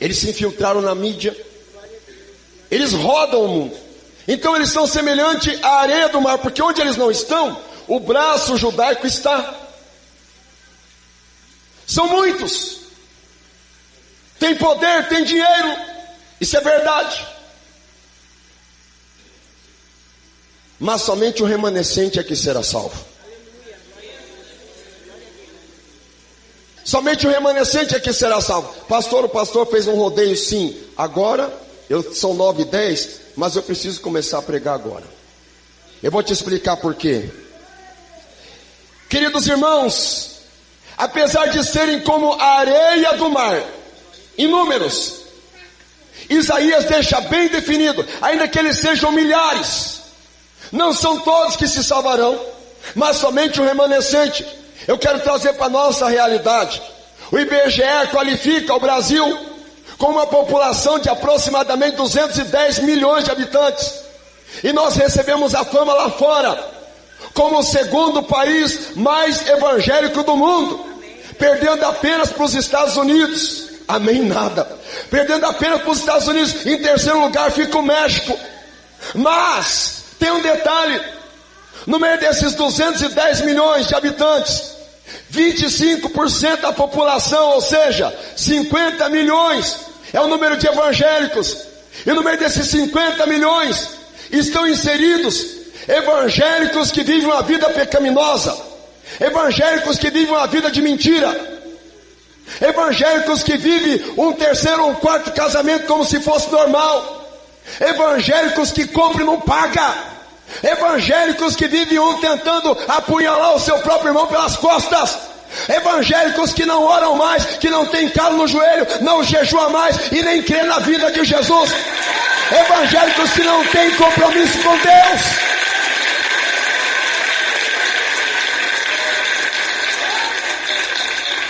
Eles se infiltraram na mídia. Eles rodam o mundo. Então eles são semelhantes à areia do mar, porque onde eles não estão, o braço judaico está. São muitos. Tem poder, tem dinheiro. Isso é verdade. Mas somente o remanescente é que será salvo. Somente o remanescente é que será salvo. Pastor, o pastor fez um rodeio, sim. Agora, são 9h10, mas eu preciso começar a pregar agora. Eu vou te explicar por quê. Queridos irmãos, apesar de serem como a areia do mar, inúmeros, Isaías deixa bem definido, ainda que eles sejam milhares, não são todos que se salvarão, mas somente o remanescente. Eu quero trazer para a nossa realidade. O IBGE qualifica o Brasil com uma população de aproximadamente 210 milhões de habitantes. E nós recebemos a fama lá fora como o segundo país mais evangélico do mundo, perdendo apenas para os Estados Unidos. Amém, nada. Perdendo apenas para os Estados Unidos. Em terceiro lugar fica o México. Mas tem um detalhe: no meio desses 210 milhões de habitantes, 25% da população, ou seja, 50 milhões, é o número de evangélicos. E no meio desses 50 milhões estão inseridos evangélicos que vivem uma vida pecaminosa, evangélicos que vivem uma vida de mentira, evangélicos que vivem um terceiro ou um quarto casamento como se fosse normal, evangélicos que compram e não pagam, evangélicos que vivem um tentando apunhalar o seu próprio irmão pelas costas, evangélicos que não oram mais, que não tem calo no joelho, não jejuam mais e nem crê na vida de Jesus, evangélicos que não têm compromisso com Deus.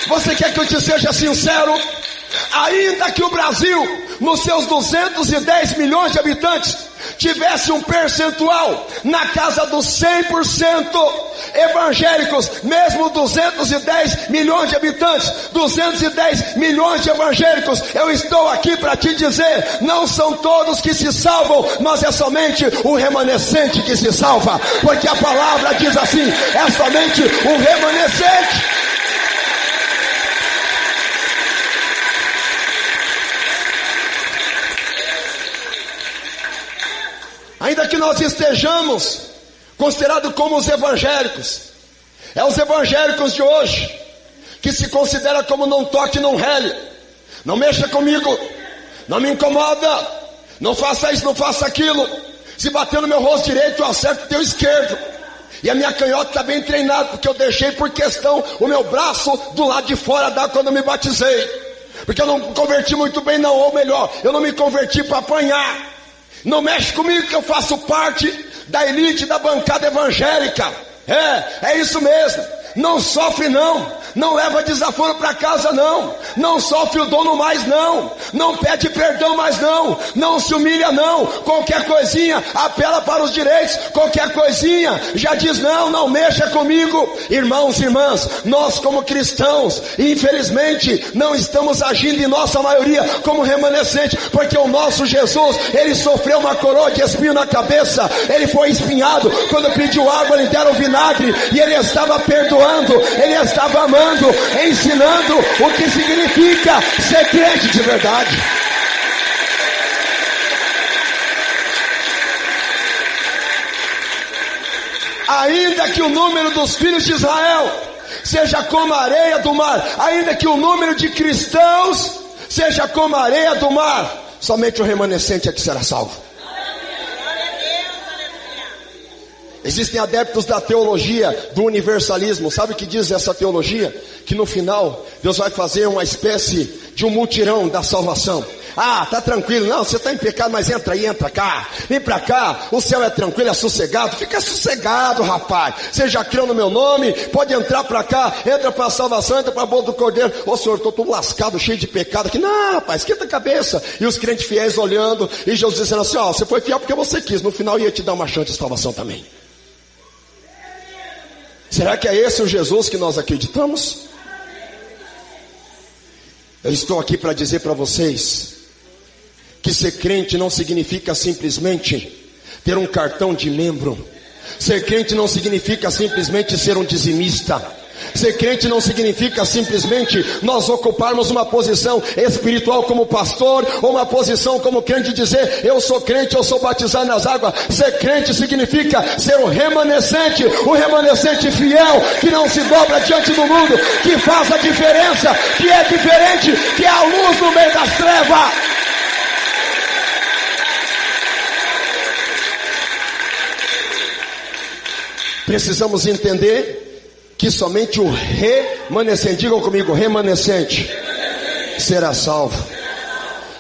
Você quer que eu te seja sincero? Ainda que o Brasil, nos seus 210 milhões de habitantes, tivesse um percentual na casa dos 100% evangélicos, mesmo 210 milhões de habitantes, 210 milhões de evangélicos, eu estou aqui para te dizer, não são todos que se salvam, mas é somente o remanescente que se salva, porque a palavra diz assim, é somente o remanescente. Ainda que nós estejamos considerados como os evangélicos, é os evangélicos de hoje, que se considera como não toque, não rele, não mexa comigo, não me incomoda, não faça isso, não faça aquilo, se bater no meu rosto direito eu acerto o teu esquerdo, e a minha canhota está bem treinada, porque eu deixei por questão o meu braço do lado de fora da quando eu me batizei, porque eu não me converti muito bem não, ou melhor, eu não me converti para apanhar. Não mexe comigo que eu faço parte da elite da bancada evangélica. É isso mesmo. Não sofre não leva desaforo para casa não sofre o dono mais não pede perdão mais não se humilha não, qualquer coisinha apela para os direitos, qualquer coisinha já diz não mexa comigo. Irmãos e irmãs, nós como cristãos, infelizmente não estamos agindo em nossa maioria como remanescente, porque o nosso Jesus, ele sofreu uma coroa de espinho na cabeça, ele foi espinhado, quando pediu água lhe deram vinagre, e ele estava perdoando, ele estava amando, ensinando o que significa ser crente de verdade. Ainda que o número dos filhos de Israel seja como a areia do mar, ainda que o número de cristãos seja como a areia do mar, somente o remanescente é que será salvo. Existem adeptos da teologia do universalismo. Sabe o que diz essa teologia? Que no final Deus vai fazer uma espécie de um mutirão da salvação. Tá tranquilo, não, você está em pecado, mas entra aí, entra cá, vem para cá, o céu é tranquilo, é sossegado, fica sossegado, rapaz, você já creu no meu nome, pode entrar para cá, entra para a salvação, entra para a boca do cordeiro. Ô Senhor, estou todo lascado, cheio de pecado aqui. Não, rapaz, esquenta a cabeça. E os crentes fiéis olhando, e Jesus dizendo assim, você foi fiel porque você quis, no final ia te dar uma chance de salvação também. Será que é esse o Jesus que nós acreditamos? Eu estou aqui para dizer para vocês que ser crente não significa simplesmente ter um cartão de membro. Ser crente não significa simplesmente ser um dizimista. Ser crente não significa simplesmente nós ocuparmos uma posição espiritual como pastor, ou uma posição como crente e dizer, eu sou crente, eu sou batizado nas águas. Ser crente significa ser um remanescente fiel, que não se dobra diante do mundo, que faz a diferença, que é diferente, que é a luz no meio das trevas. Precisamos entender que somente o remanescente, digam comigo, remanescente, será salvo.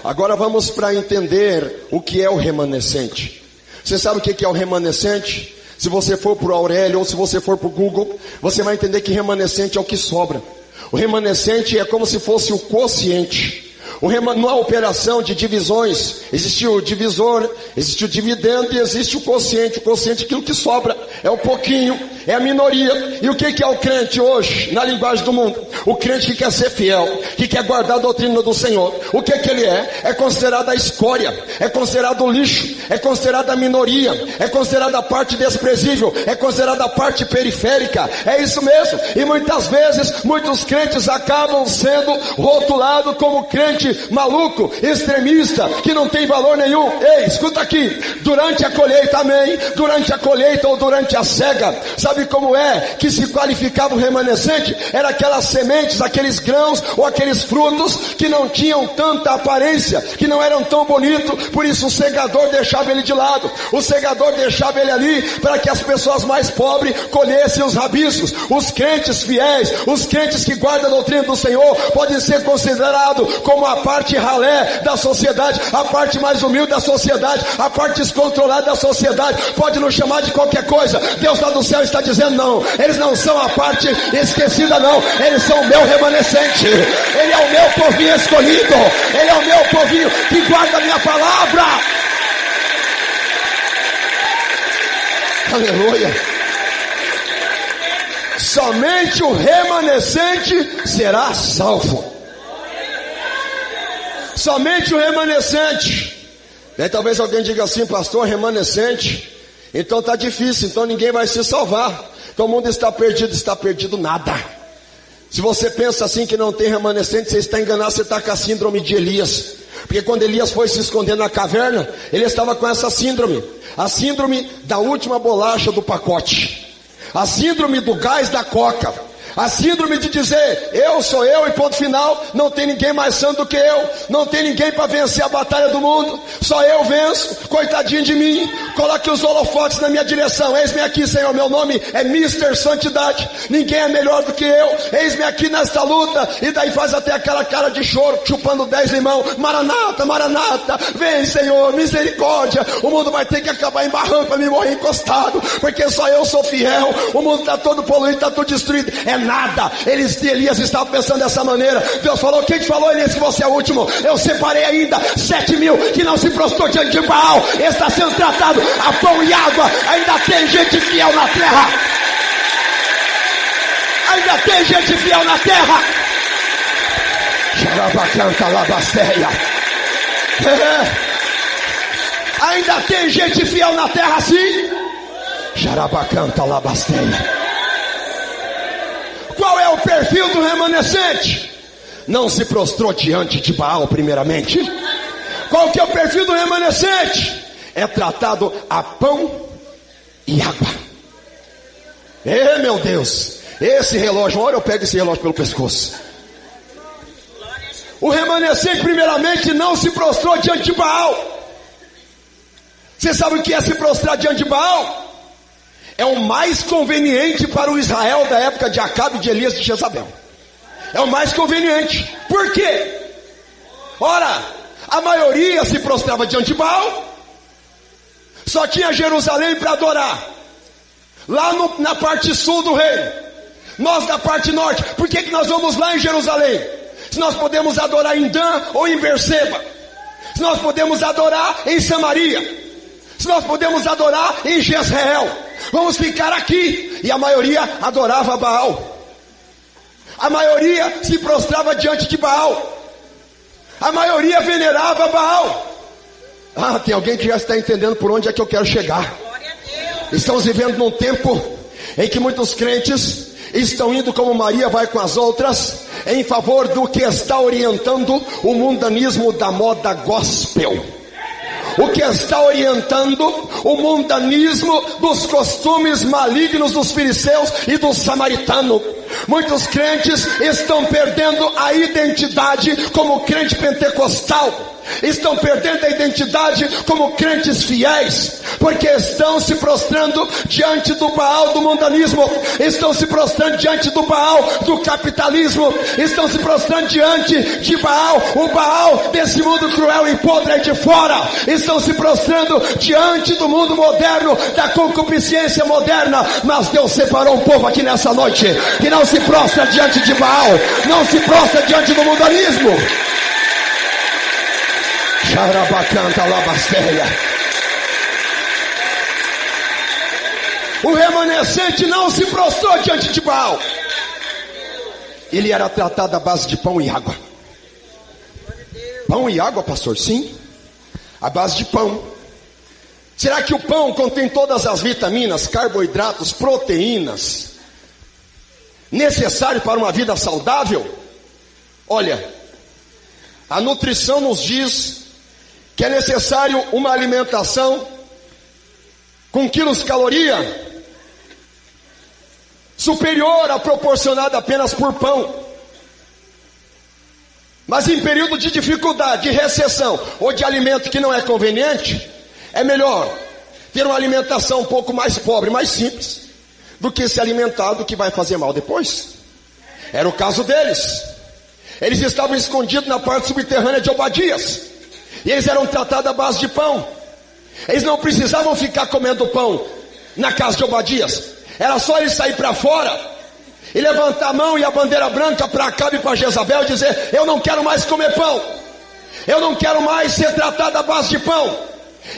Agora vamos para entender o que é o remanescente. Você sabe o que é o remanescente? Se você for para o Aurélio ou se você for para o Google, você vai entender que remanescente é o que sobra. O remanescente é como se fosse o quociente. Não há operação de divisões. Existe o divisor, existe o dividendo e existe o quociente. O quociente é aquilo que sobra, é o pouquinho, é a minoria. E o que é o crente hoje, na linguagem do mundo? O crente que quer ser fiel, que quer guardar a doutrina do Senhor. O que ele é? É considerado a escória, é considerado o lixo, é considerado a minoria, é considerado a parte desprezível, é considerado a parte periférica. É isso mesmo. E muitas vezes, muitos crentes acabam sendo rotulados como crente maluco, extremista, que não tem valor nenhum. Ei, escuta aqui, durante a colheita, amém, durante a colheita ou durante a cega, sabe como é que se qualificava o remanescente? Era aquelas sementes, aqueles grãos ou aqueles frutos que não tinham tanta aparência, que não eram tão bonitos, por isso o segador deixava ele de lado, o segador deixava ele ali, para que as pessoas mais pobres colhessem os rabiscos. Os crentes fiéis, os crentes que guardam a doutrina do Senhor, podem ser considerados como a parte ralé da sociedade, a parte mais humilde da sociedade, a parte descontrolada da sociedade. Pode nos chamar de qualquer coisa. Deus lá do céu está dizendo, não, eles não são a parte esquecida, não, eles são o meu remanescente. Ele é o meu povinho escolhido, ele é o meu povinho que guarda a minha palavra. Aleluia. Somente o remanescente será salvo. Somente o remanescente. E aí talvez alguém diga assim, pastor, remanescente, então está difícil, então ninguém vai se salvar, então o mundo está perdido nada. Se você pensa assim que não tem remanescente, você está enganado, você está com a síndrome de Elias. Porque quando Elias foi se esconder na caverna, ele estava com essa síndrome, a síndrome da última bolacha do pacote, a síndrome do gás da coca, a síndrome de dizer, eu sou eu e ponto final, não tem ninguém mais santo do que eu, não tem ninguém para vencer a batalha do mundo, só eu venço, coitadinho de mim, coloque os holofotes na minha direção, eis-me aqui, Senhor, meu nome é Mr. Santidade, ninguém é melhor do que eu, eis-me aqui nesta luta, e daí faz até aquela cara de choro, chupando 10 limão, Maranata, Maranata, vem Senhor, misericórdia, o mundo vai ter que acabar em barranco para me morrer encostado, porque só eu sou fiel, o mundo está todo poluído, está tudo destruído, é nada. Elias estava pensando dessa maneira. Deus falou, quem te falou, Elias, que você é o último? Eu separei ainda 7.000 que não se prostrou diante de Baal, está sendo tratado a pão e água. Ainda tem gente fiel na terra, ainda tem gente fiel na terra. Ainda tem gente fiel na terra, sim. Jarabacanta labasteia. Qual é o perfil do remanescente? Não se prostrou diante de Baal primeiramente. Qual que é o perfil do remanescente? É tratado a pão e água. Meu Deus, esse relógio, olha, eu pego esse relógio pelo pescoço. O remanescente primeiramente não se prostrou diante de Baal. Você sabe o que é se prostrar diante de Baal? É o mais conveniente para o Israel da época de Acabe, de Elias e de Jezabel. É o mais conveniente. Por quê? Ora, a maioria se prostrava diante de Baal. Só tinha Jerusalém para adorar. Lá na parte sul do reino. Nós da parte norte. Por que nós vamos lá em Jerusalém? Se nós podemos adorar em Dan ou em Berseba. Se nós podemos adorar em Samaria. Se nós podemos adorar em Jezreel. Vamos ficar aqui. E a maioria adorava Baal. A maioria se prostrava diante de Baal. A maioria venerava Baal. Tem alguém que já está entendendo por onde é que eu quero chegar. Estamos vivendo num tempo em que muitos crentes estão indo como Maria vai com as outras, em favor do que está orientando o mundanismo da moda gospel. O que está orientando o mundanismo dos costumes malignos dos fariseus e dos samaritanos. Muitos crentes estão perdendo a identidade como crente pentecostal. Estão perdendo a identidade como crentes fiéis, porque estão se prostrando diante do Baal do mundanismo, estão se prostrando diante do Baal do capitalismo, estão se prostrando diante de Baal, o Baal desse mundo cruel e podre aí de fora, estão se prostrando diante do mundo moderno, da concupiscência moderna. Mas Deus separou um povo aqui nessa noite que não se prostra diante de Baal, não se prostra diante do mundanismo. Xarabacanta labasteia. O remanescente não se prostrou diante de Baal. Ele era tratado à base de pão e água. Pão e água, pastor? Sim, à base de pão. Será que o pão contém todas as vitaminas, carboidratos, proteínas necessárias para uma vida saudável? Olha, a nutrição nos diz que é necessário uma alimentação com quilos-caloria superior à proporcionada apenas por pão. Mas em período de dificuldade, de recessão ou de alimento que não é conveniente, é melhor ter uma alimentação um pouco mais pobre, mais simples, do que se alimentar do que vai fazer mal depois. Era o caso deles. Eles estavam escondidos na parte subterrânea de Obadias, e eles eram tratados à base de pão. Eles não precisavam ficar comendo pão na casa de Obadias. Era só eles sair para fora e levantar a mão e a bandeira branca para Acabe e para Jezabel e dizer: eu não quero mais comer pão, eu não quero mais ser tratado à base de pão,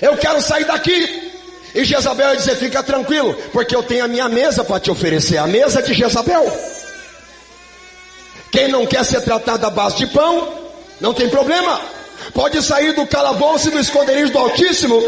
eu quero sair daqui. E Jezabel ia dizer: fica tranquilo, porque eu tenho a minha mesa para te oferecer, a mesa de Jezabel. Quem não quer ser tratado à base de pão, não tem problema, pode sair do calabouço e do esconderijo do Altíssimo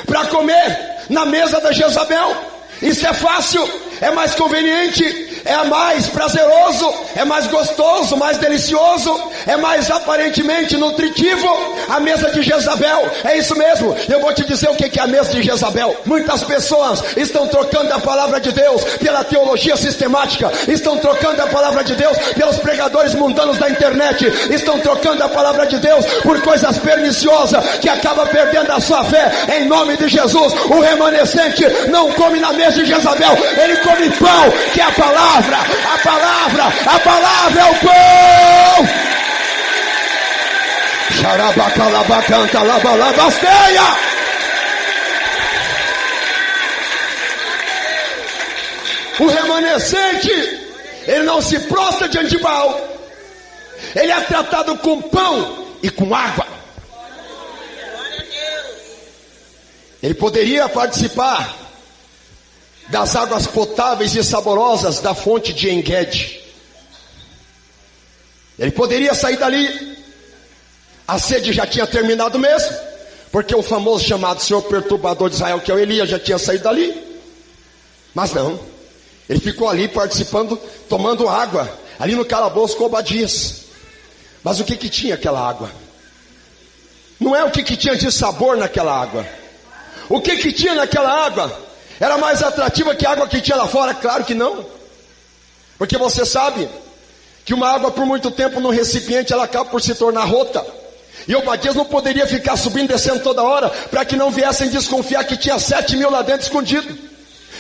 para comer na mesa da Jezabel. Isso é fácil, é mais conveniente, é mais prazeroso, é mais gostoso, mais delicioso, é mais aparentemente nutritivo. A mesa de Jezabel, é isso mesmo. Eu vou te dizer o que é a mesa de Jezabel. Muitas pessoas estão trocando a palavra de Deus pela teologia sistemática, estão trocando a palavra de Deus pelos pregadores mundanos da internet, estão trocando a palavra de Deus por coisas perniciosas, que acaba perdendo a sua fé. Em nome de Jesus, o remanescente não come na mesa de Jezabel, ele come pão, que é a palavra. A palavra é o pão. Xarabacalabacanta labalabasteia. O remanescente, ele não se prostra diante de Baal, ele é tratado com pão e com água. Ele poderia participar das águas potáveis e saborosas da fonte de En-Gedi. Ele poderia sair dali, a sede já tinha terminado mesmo, porque o famoso chamado Senhor Perturbador de Israel, que é o Elias, já tinha saído dali. Mas não, ele ficou ali participando, tomando água, ali no calabouço com Obadias. Mas o que tinha aquela água? Não é o que tinha de sabor naquela água. O que tinha naquela água era mais atrativa que a água que tinha lá fora? Claro que não. Porque você sabe que uma água por muito tempo no recipiente, ela acaba por se tornar rota. E Obadias não poderia ficar subindo e descendo toda hora, para que não viessem desconfiar que tinha 7.000 lá dentro escondido.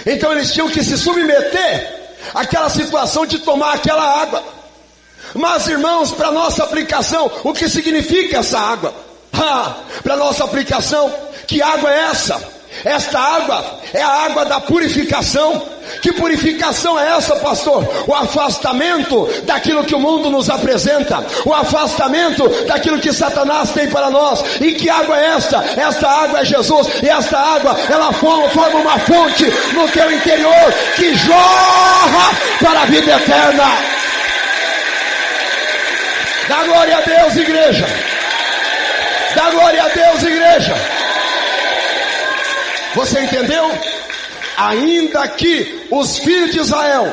Então eles tinham que se submeter àquela situação de tomar aquela água. Mas irmãos, para nossa aplicação, o que significa essa água? Para nossa aplicação, que água é essa? Esta água é a água da purificação. Que purificação é essa, pastor? O afastamento daquilo que o mundo nos apresenta, o afastamento daquilo que Satanás tem para nós. E que água é esta? Esta água é Jesus. E esta água, ela forma uma fonte no teu interior, que jorra para a vida eterna. Dá glória a Deus, igreja. Dá glória a Deus, igreja. Você entendeu? Ainda que os filhos de Israel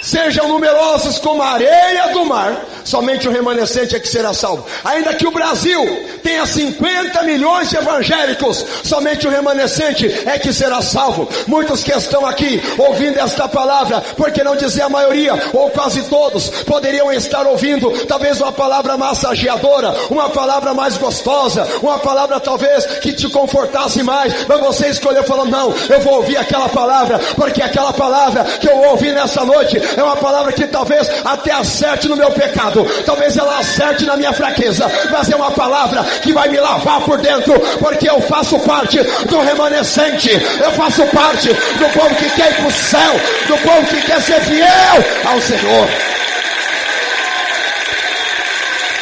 sejam numerosos como a areia do mar, somente o remanescente é que será salvo. Ainda que o Brasil tenha 50 milhões de evangélicos, somente o remanescente é que será salvo. Muitos que estão aqui ouvindo esta palavra, por que não dizer a maioria, ou quase todos, poderiam estar ouvindo talvez uma palavra massageadora, uma palavra mais gostosa, uma palavra talvez que te confortasse mais, mas você escolheu falando, não, eu vou ouvir aquela palavra, porque aquela palavra que eu ouvi nessa noite é uma palavra que talvez até acerte no meu pecado, talvez ela acerte na minha fraqueza, mas é uma palavra que vai me lavar por dentro, porque eu faço parte do remanescente, eu faço parte do povo que quer ir para o céu, do povo que quer ser fiel ao Senhor.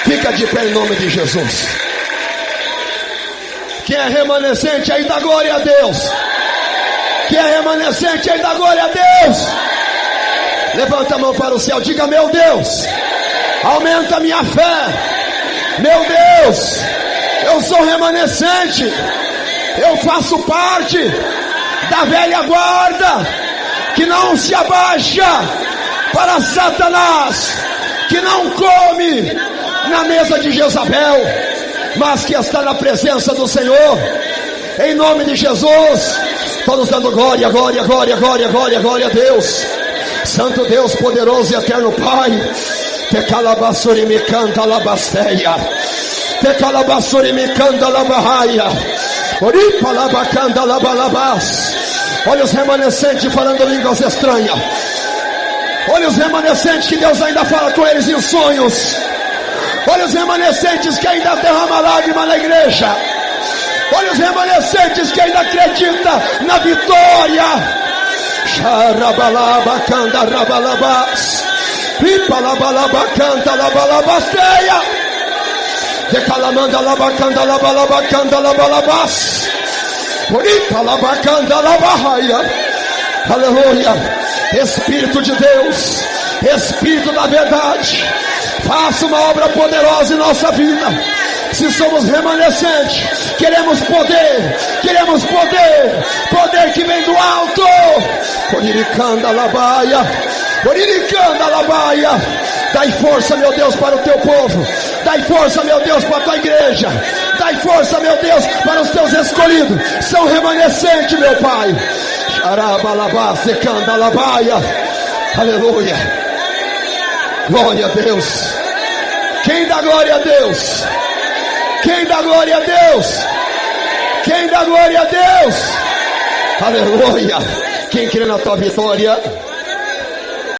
Fica de pé em nome de Jesus. Quem é remanescente aí dá glória a Deus. Quem é remanescente aí dá glória a Deus. Levanta a mão para o céu, diga: meu Deus, aumenta a minha fé. Meu Deus, eu sou remanescente, eu faço parte da velha guarda que não se abaixa para Satanás, que não come na mesa de Jezabel, mas que está na presença do Senhor. Em nome de Jesus, todos dando glória, glória, glória, glória, glória, glória a Deus. Santo Deus, poderoso e eterno Pai, te calabassuri me canta labasteia, te calabassuri me canta labahaia, oripa labacanda labalabás. Olha os remanescentes falando línguas estranhas. Olha os remanescentes que Deus ainda fala com eles em sonhos. Olha os remanescentes que ainda derrama lágrima na igreja. Olha os remanescentes que ainda acreditam na vitória. Xarabalabacanda rabalabás, pipalabalabacanda labalabasteia, decalamanda labacanda labalabacanda labalabás, pipalabacanda labahaia. Aleluia. Espírito de Deus, Espírito da verdade, faça uma obra poderosa em nossa vida. Se somos remanescentes, queremos poder, poder que vem do alto. Oriricanda labaia, oriricanda labaia. Dai força, meu Deus, para o teu povo. Dai força, meu Deus, para a tua igreja. Dai força, meu Deus, para os teus escolhidos. São remanescentes, meu Pai. Xarabalabá, secanda labaia. Aleluia. Glória a Deus. Quem dá glória a Deus? Quem dá glória a Deus? Quem dá glória a Deus? Aleluia. Quem crê na tua vitória?